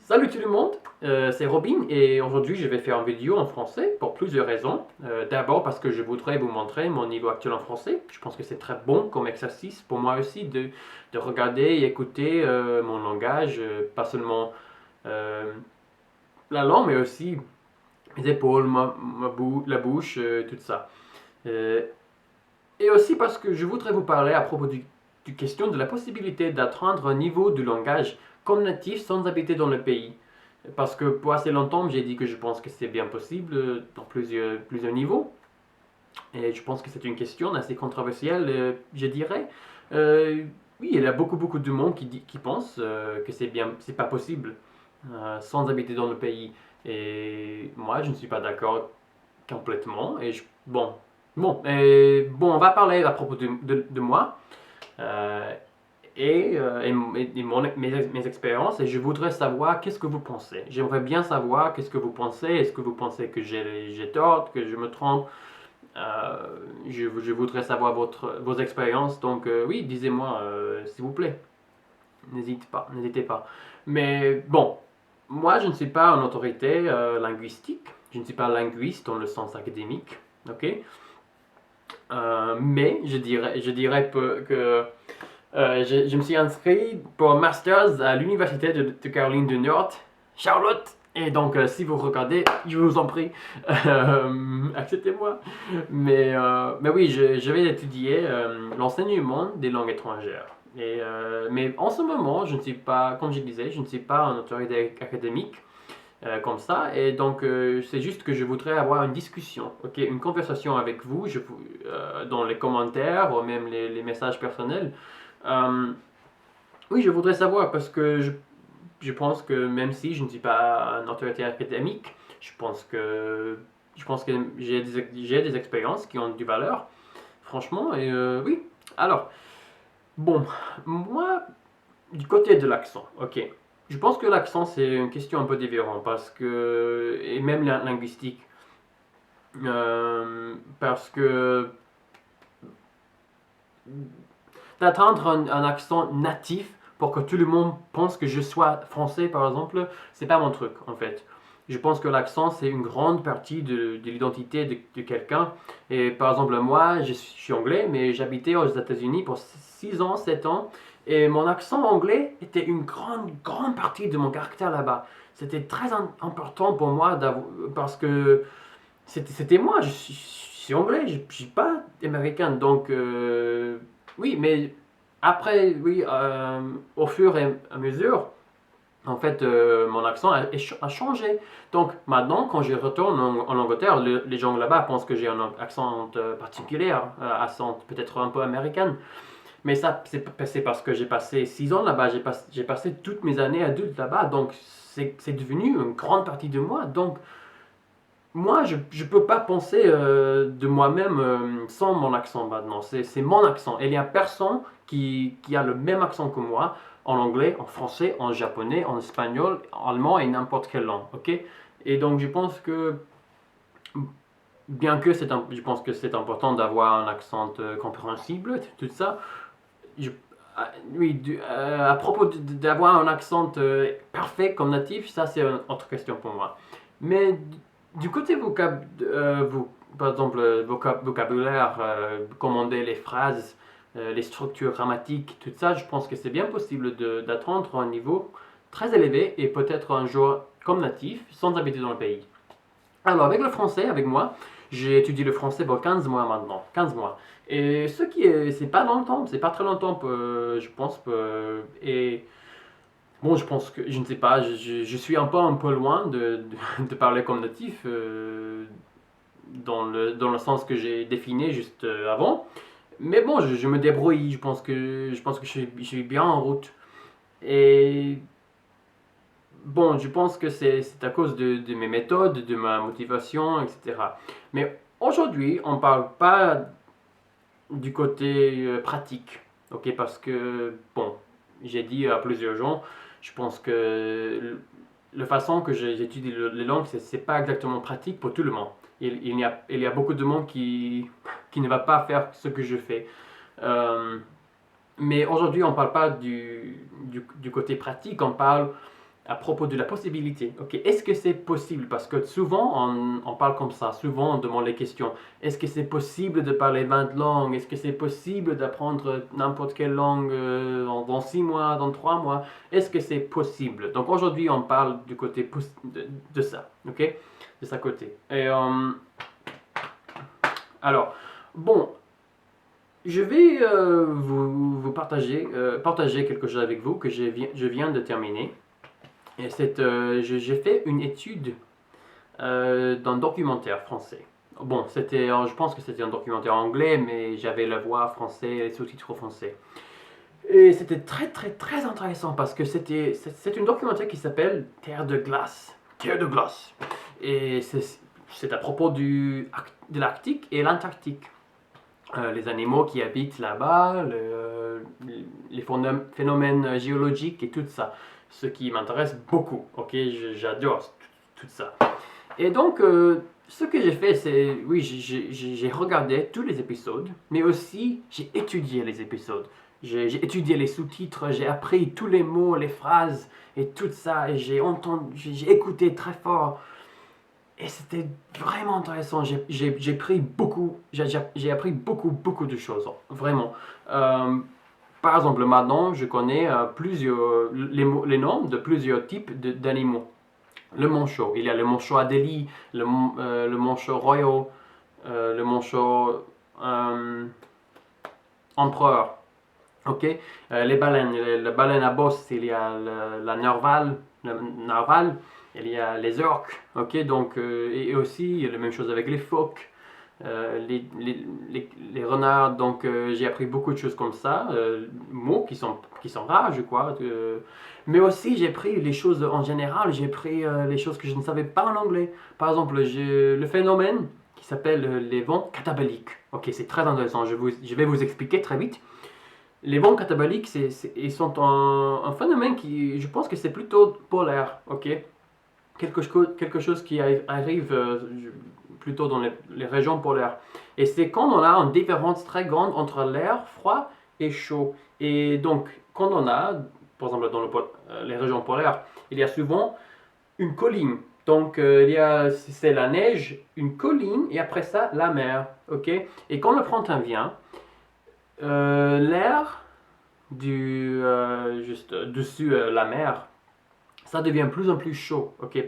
Salut tout le monde, c'est Robin et aujourd'hui je vais faire une vidéo en français pour plusieurs raisons. D'abord parce que je voudrais vous montrer mon niveau actuel en français. Je pense que c'est très bon comme exercice pour moi aussi de regarder et écouter mon langage, pas seulement euh, la langue mais aussi mes épaules, la bouche, tout ça. Euh, et aussi parce que je voudrais vous parler à propos du question de la possibilité d'atteindre un niveau de langage comme natif sans habiter dans le pays. Parce que pour assez longtemps, j'ai dit que je pense que c'est bien possible dans plusieurs niveaux. Et je pense que c'est une question assez controversielle, je dirais. Euh, oui, il y a beaucoup de monde qui pense que c'est pas possible sans habiter dans le pays. Et moi, je ne suis pas d'accord complètement. Bon, on va parler à propos de moi. Euh, mes expériences et je voudrais savoir qu'est-ce que vous pensez. J'aimerais bien savoir qu'est-ce que vous pensez. Est-ce que vous pensez que j'ai tort, que je me trompe? Je voudrais savoir vos expériences. Donc oui, disez-moi s'il vous plaît. N'hésitez pas. Mais bon, moi je ne suis pas une autorité linguistique. Je ne suis pas linguiste dans le sens académique. Ok. Mais je dirais que je me suis inscrit pour un master's à l'université de Caroline du Nord, Charlotte. Et donc, si vous regardez, je vous en prie, acceptez-moi. Mais oui, je vais étudier l'enseignement des langues étrangères. Mais en ce moment, je ne suis pas, comme je disais, je ne suis pas en autorité académique comme ça. Et donc, c'est juste que je voudrais avoir une discussion, ok, une conversation avec vous, dans les commentaires ou même les messages personnels. Euh, oui, je voudrais savoir parce que je pense que même si je ne suis pas une autorité académique, je pense que, je pense que j'ai des expériences qui ont du valeur, franchement. Et oui, alors, bon, moi, du côté de l'accent, ok. Je pense que l'accent, c'est une question un peu différente parce que, et même linguistique, parce que d'atteindre un accent natif pour que tout le monde pense que je sois français, par exemple, c'est pas mon truc, en fait. Je pense que l'accent, c'est une grande partie de l'identité de quelqu'un. Et par exemple, moi, je suis anglais, mais j'habitais aux États-Unis pour 6 ans, 7 ans. Et mon accent anglais était une grande partie de mon caractère là-bas. C'était très important pour moi parce que c'était moi, je suis anglais, je suis pas américain. Donc, oui, mais après, oui, au fur et à mesure, en fait, mon accent a changé. Donc, maintenant, quand je retourne en Angleterre, les gens là-bas pensent que j'ai un accent particulier, accent peut-être un peu américain. Mais ça, c'est parce que j'ai passé 6 ans là-bas, j'ai passé toutes mes années adultes là-bas. Donc, c'est devenu une grande partie de moi. Donc, moi, je ne peux pas penser de moi-même sans mon accent maintenant. C'est mon accent. Et il n'y a personne qui a le même accent que moi en anglais, en français, en japonais, en espagnol, en allemand et n'importe quelle langue. Ok. Et donc, je pense que, bien que je pense que c'est important d'avoir un accent compréhensible, tout ça, je- oui, à propos d'avoir un accent parfait comme natif, ça c'est une autre question pour moi. Mais du côté par exemple, vocabulaire, commander les phrases, les structures grammatiques, tout ça, je pense que c'est bien possible d'atteindre un niveau très élevé et peut-être un jour comme natif sans habiter dans le pays. Alors, avec le français, avec moi, j'ai étudié le français pour 15 mois maintenant. 15 mois. Et c'est pas longtemps, c'est pas très longtemps, je pense. Et bon, je pense que, je ne sais pas, je suis un peu loin de parler comme natif, dans le sens que j'ai défini juste avant. Mais bon, je me débrouille, je pense que je suis bien en route. Et bon, je pense que c'est à cause de mes méthodes, de ma motivation, etc. Mais aujourd'hui, on ne parle pas du côté pratique, ok? Parce que, bon, j'ai dit à plusieurs gens, je pense que la façon que j'étudie les langues, c'est pas exactement pratique pour tout le monde. Il y a beaucoup de monde qui ne va pas faire ce que je fais. Euh, mais aujourd'hui, on ne parle pas du côté pratique, on parle à propos de la possibilité. Ok, est-ce que c'est possible? Parce que souvent on parle comme ça, souvent on demande les questions. Est-ce que c'est possible de parler 20 langues? Est-ce que c'est possible d'apprendre n'importe quelle langue dans 6 mois, dans 3 mois? Est-ce que c'est possible? Donc aujourd'hui on parle du côté de ça, ok? De sa côté. Et alors, bon, je vais vous partager quelque chose avec vous que je viens de terminer. Et j'ai fait une étude d'un documentaire français. Bon, je pense que c'était un documentaire anglais, mais j'avais la voix française et les sous-titres français. Et c'était très très très intéressant parce que c'est un documentaire qui s'appelle Terre de glace. Terre de glace. Et c'est à propos de l'Arctique et l'Antarctique. Les animaux qui habitent là-bas, les phénomènes géologiques et tout ça. Ce qui m'intéresse beaucoup, ok? J'adore tout ça. Et donc, ce que j'ai fait, c'est, oui, j'ai regardé tous les épisodes, mais aussi j'ai étudié les épisodes. J'ai étudié les sous-titres, j'ai appris tous les mots, les phrases et tout ça, et j'ai écouté très fort. Et c'était vraiment intéressant. J'ai pris beaucoup, j'ai appris beaucoup de choses, vraiment. Euh, Par exemple, maintenant, je connais les noms de plusieurs types d'animaux. Le manchot, il y a le manchot Adélie, le manchot royal, le manchot empereur. Ok. Les baleines, la baleine à bosse, il y a la narval, il y a les orques, ok, donc, et aussi il y a la même chose avec les phoques, les renards, donc j'ai appris beaucoup de choses comme ça, mots qui sont rares, je crois, mais aussi j'ai pris les choses en général, j'ai pris les choses que je ne savais pas en anglais. Par exemple, le phénomène qui s'appelle les vents cataboliques. Ok, c'est très intéressant, je vais vous expliquer très vite. Les vents cataboliques, ils sont un phénomène qui, je pense que c'est plutôt polaire, ok? Quelque chose qui arrive plutôt dans les régions polaires. Et c'est quand on a une différence très grande entre l'air froid et chaud. Et donc, quand on a, par exemple dans les régions polaires, il y a souvent une colline. Donc, c'est la neige, une colline, et après ça, la mer, ok? Et quand le printemps vient, l'air juste dessus la mer, ça devient plus en plus chaud, ok,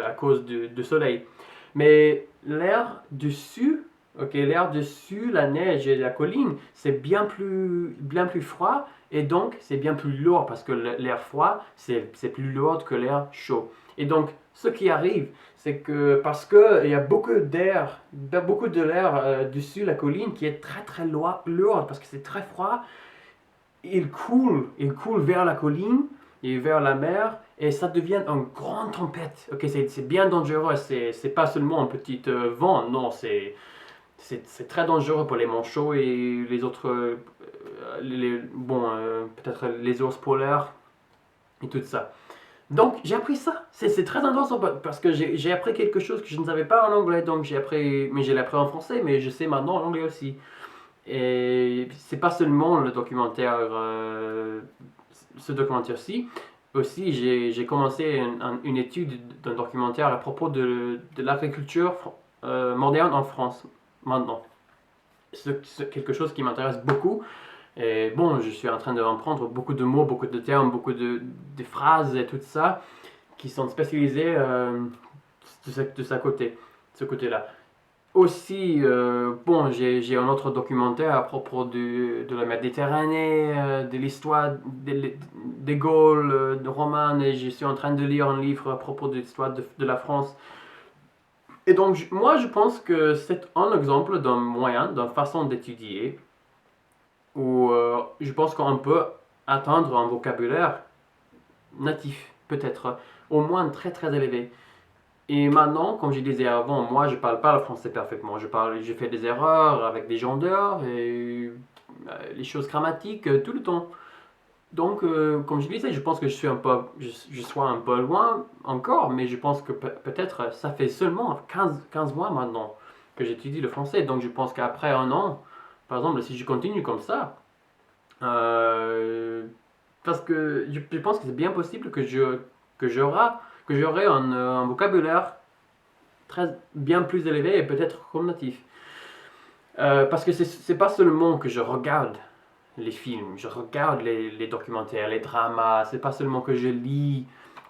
à cause du soleil. Mais l'air dessus, ok, l'air dessus, la neige et la colline, c'est bien plus froid et donc c'est bien plus lourd parce que l'air froid, c'est plus lourd que l'air chaud. Et donc, ce qui arrive, c'est que parce qu'il y a beaucoup de l'air dessus la colline qui est très très lourd parce que c'est très froid, il coule vers la colline et vers la mer et ça devient une grande tempête. Ok, c'est bien dangereux, c'est pas seulement un petit vent, non, c'est très dangereux pour les manchots et les autres, peut-être les ours polaires et tout ça. Donc j'ai appris ça, c'est très intéressant parce que j'ai appris quelque chose que je ne savais pas en anglais, donc mais je l'ai appris en français, mais je sais maintenant en anglais aussi. Et c'est pas seulement le documentaire, ce documentaire-ci. Aussi, j'ai commencé une étude d'un documentaire à propos de l'agriculture moderne en France, maintenant. C'est quelque chose qui m'intéresse beaucoup. Et bon, je suis en train de reprendre beaucoup de mots, beaucoup de termes, de phrases et tout ça qui sont spécialisés de ce côté-là. Aussi, bon, j'ai un autre documentaire à propos de la Méditerranée, de l'histoire des Gaules, de Romanes, et je suis en train de lire un livre à propos de l'histoire de la France. Et donc, moi, je pense que c'est un exemple d'un moyen, d'une façon d'étudier, où je pense qu'on peut atteindre un vocabulaire natif, peut-être, au moins très très élevé. Et maintenant, comme je disais avant, moi je parle pas le français parfaitement. Je fais des erreurs avec des genders et les choses grammatiques tout le temps. Donc, comme je disais, je pense que je sois un peu loin encore, mais je pense que peut-être ça fait seulement 15 mois maintenant que j'étudie le français. Donc, je pense qu'après un an, par exemple, si je continue comme ça, euh, parce que je pense que c'est bien possible que que j'aurai un vocabulaire bien plus élevé et peut-être comme natif. Parce que c'est pas seulement que je regarde les films, je regarde les documentaires, les dramas, c'est pas seulement que je lis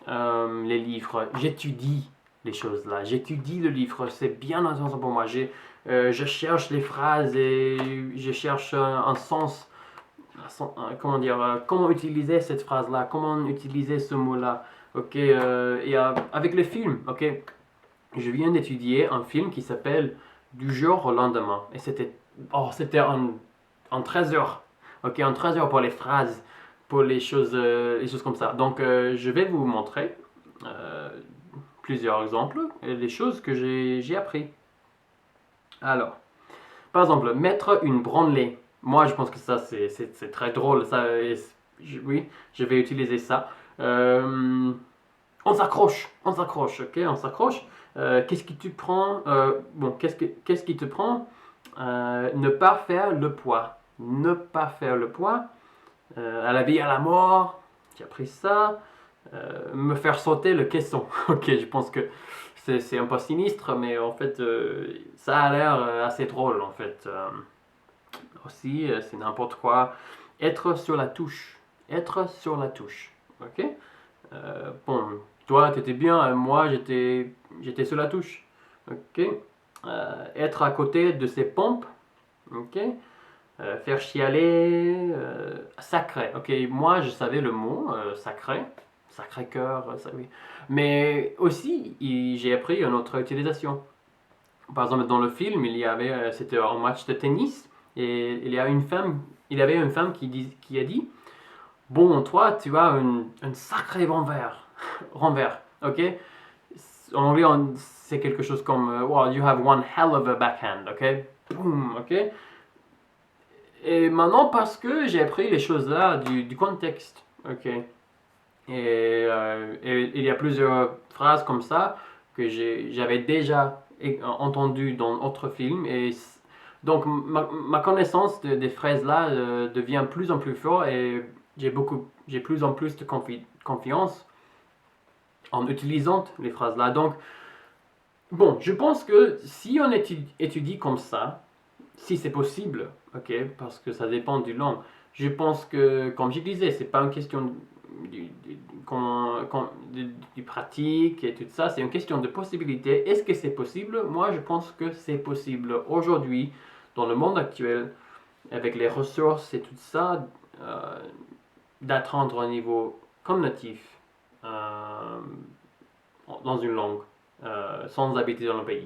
les livres, j'étudie les choses là, j'étudie le livre, c'est bien intéressant pour moi. Je cherche les phrases et je cherche un sens, comment dire, comment utiliser cette phrase là, comment utiliser ce mot là. Ok, et avec les films, ok, je viens d'étudier un film qui s'appelle Du jour au lendemain. Et c'était en 13 heures. Ok, en 13 heures pour les phrases, pour les choses comme ça. Donc, je vais vous montrer euh, plusieurs exemples et les choses que j'ai appris. Alors, par exemple, mettre une branlée. Moi, je pense que ça, c'est très drôle. Ça, oui, je vais utiliser ça. On s'accroche, ok, on s'accroche. Qu'est-ce qui te prend bon, qu'est-ce qui te prend ne pas faire le poids. Ne pas faire le poids. À la vie, à la mort. J'ai appris ça. Me faire sauter le caisson. Ok, je pense que c'est un peu sinistre, mais en fait, ça a l'air assez drôle, en fait. Aussi, c'est n'importe quoi. Être sur la touche. Être sur la touche. Ok. Bon, toi, tu étais bien, moi, j'étais sur la touche. Ok. Être à côté de ces pompes. Ok. Faire chialer. Sacré. Ok, moi, je savais le mot sacré. Sacré cœur, ça oui. Mais aussi, j'ai appris une autre utilisation. Par exemple, dans le film, c'était un match de tennis et il y avait une femme qui a dit, bon, toi, tu as un sacré renvers, ok? En anglais, c'est quelque chose comme, well, you have one hell of a backhand, ok? Boom, ok? Et maintenant, parce que j'ai appris les choses là du contexte, ok? Et il y a plusieurs phrases comme ça que j'avais déjà entendues dans d'autres films. Et donc, ma connaissance des phrases là devient plus en plus fort et j'ai plus en plus de confiance en utilisant les phrases là. Donc, bon, je pense que si on étudie comme ça, si c'est possible, ok, parce que ça dépend du langue. Je pense que, comme je disais, c'est pas une question du pratique et tout ça, c'est une question de possibilité. Est-ce que c'est possible? Moi, je pense que c'est possible aujourd'hui, dans le monde actuel, avec les ressources et tout ça, d'apprendre un niveau comme natif dans une langue, sans habiter dans le pays.